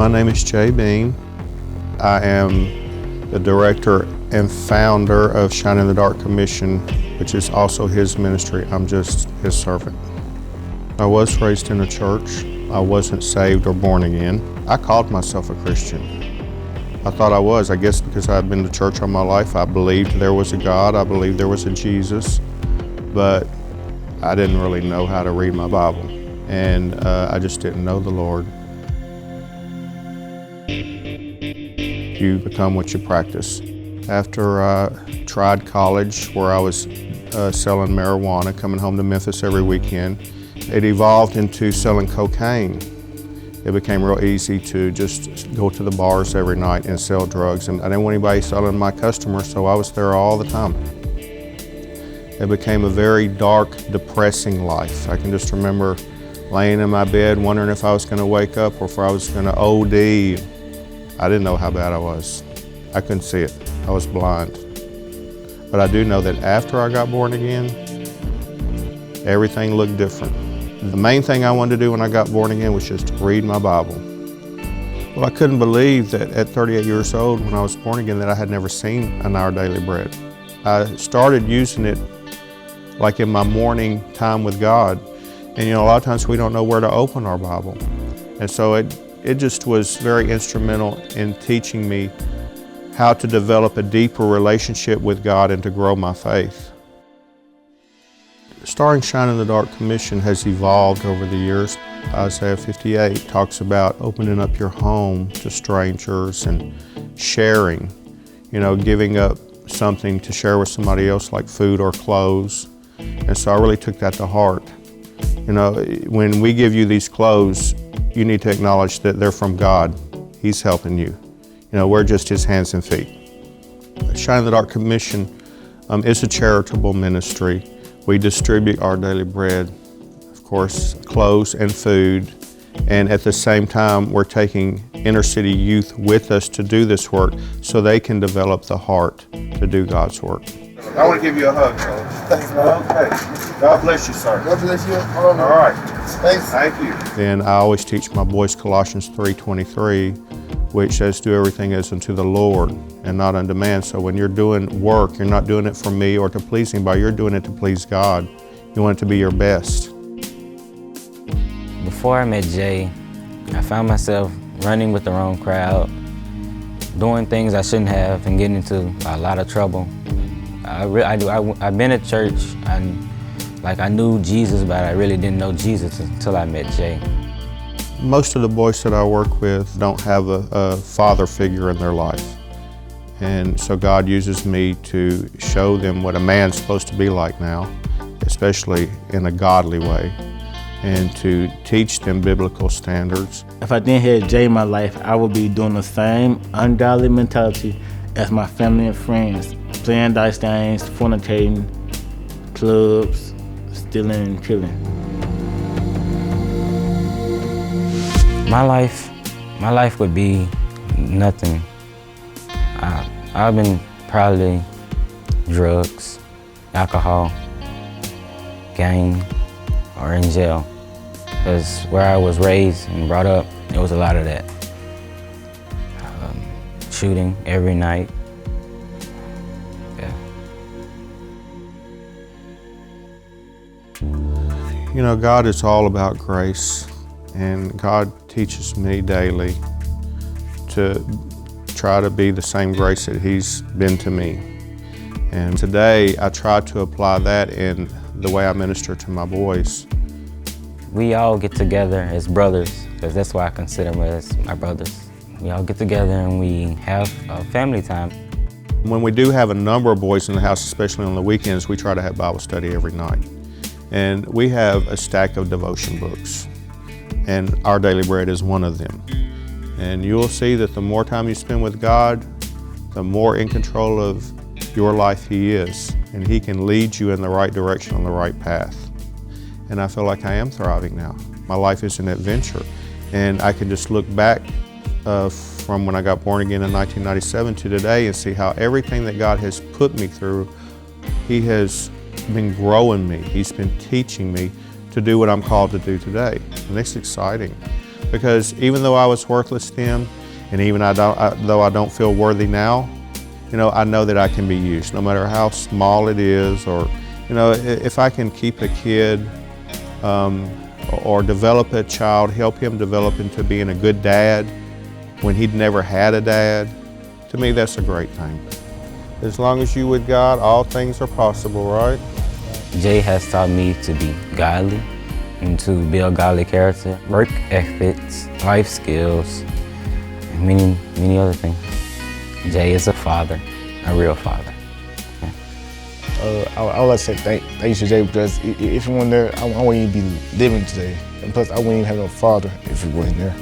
My name is Jay Bean. I am the director and founder of Shine in the Dark Commission, which is also his ministry. I'm just his servant. I was raised in a church. I wasn't saved or born again. I called myself a Christian. I thought I was, I guess because I had been to church all my life. I believed there was a God, I believed there was a Jesus, but I didn't really know how to read my Bible, and I just didn't know the Lord. You become what you practice. After I tried college, where I was selling marijuana, coming home to Memphis every weekend, it evolved into selling cocaine. It became real easy to just go to the bars every night and sell drugs, and I didn't want anybody selling my customers, so I was there all the time. It became a very dark, depressing life. I can just remember laying in my bed wondering if I was going to wake up or if I was going to OD. I didn't know how bad I was. I couldn't see it. I was blind. But I do know that after I got born again, everything looked different. The main thing I wanted to do when I got born again was just to read my Bible. Well, I couldn't believe that at 38 years old, when I was born again, that I had never seen an Our Daily Bread. I started using it like in my morning time with God. And a lot of times we don't know where to open our Bible. And so it just was very instrumental in teaching me how to develop a deeper relationship with God and to grow my faith. Starting Shine in the Dark Commission has evolved over the years. Isaiah 58 talks about opening up your home to strangers and sharing, giving up something to share with somebody else like food or clothes. And so I really took that to heart. When we give you these clothes, you need to acknowledge that they're from God. He's helping you. We're just His hands and feet. Shine in the Dark Commission is a charitable ministry. We distribute Our Daily Bread, of course, clothes and food, and at the same time, we're taking inner city youth with us to do this work so they can develop the heart to do God's work. I want to give you a hug. Thanks, man. Okay. God bless you, sir. God bless you. All right. Thanks. Thank you. And I always teach my boys Colossians 3:23, which says, do everything as unto the Lord and not unto man. So when you're doing work, you're not doing it for me or to please anybody, you're doing it to please God. You want it to be your best. Before I met Jay, I found myself running with the wrong crowd, doing things I shouldn't have and getting into a lot of trouble. I've been at church and I knew Jesus, but I really didn't know Jesus until I met Jay. Most of the boys that I work with don't have a father figure in their life. And so God uses me to show them what a man's supposed to be like now, especially in a godly way, and to teach them biblical standards. If I didn't have Jay in my life, I would be doing the same ungodly mentality as my family and friends, playing dice games, fornicating, clubs, stealing and killing. My life would be nothing. I've been probably drugs, alcohol, gang, or in jail. Because where I was raised and brought up, there was a lot of that. Shooting every night. Yeah. God is all about grace. And God teaches me daily to try to be the same grace that He's been to me. And today I try to apply that in the way I minister to my boys. We all get together as brothers, because that's why I consider them as my brothers. We all get together and we have family time. When we do have a number of boys in the house, especially on the weekends, we try to have Bible study every night. And we have a stack of devotion books. And Our Daily Bread is one of them. And you'll see that the more time you spend with God, the more in control of your life He is. And He can lead you in the right direction, on the right path. And I feel like I am thriving now. My life is an adventure. And I can just look back from when I got born again in 1997 to today and see how everything that God has put me through, He has been growing me. He's been teaching me to do what I'm called to do today. And it's exciting. Because even though I was worthless then, and even though I don't feel worthy now, you know, I know that I can be used, no matter how small it is, or, you know, if I can keep a kid or develop a child, help him develop into being a good dad when he'd never had a dad, to me that's a great thing. As long as you with God, all things are possible, right? Jay has taught me to be godly and to build godly character, work ethics, life skills, and many other things. Jay is a father, a real father. I would like to say thank you to Jay, because if he wasn't there, I wouldn't even be living today. And plus, I wouldn't even have no father if he wasn't there.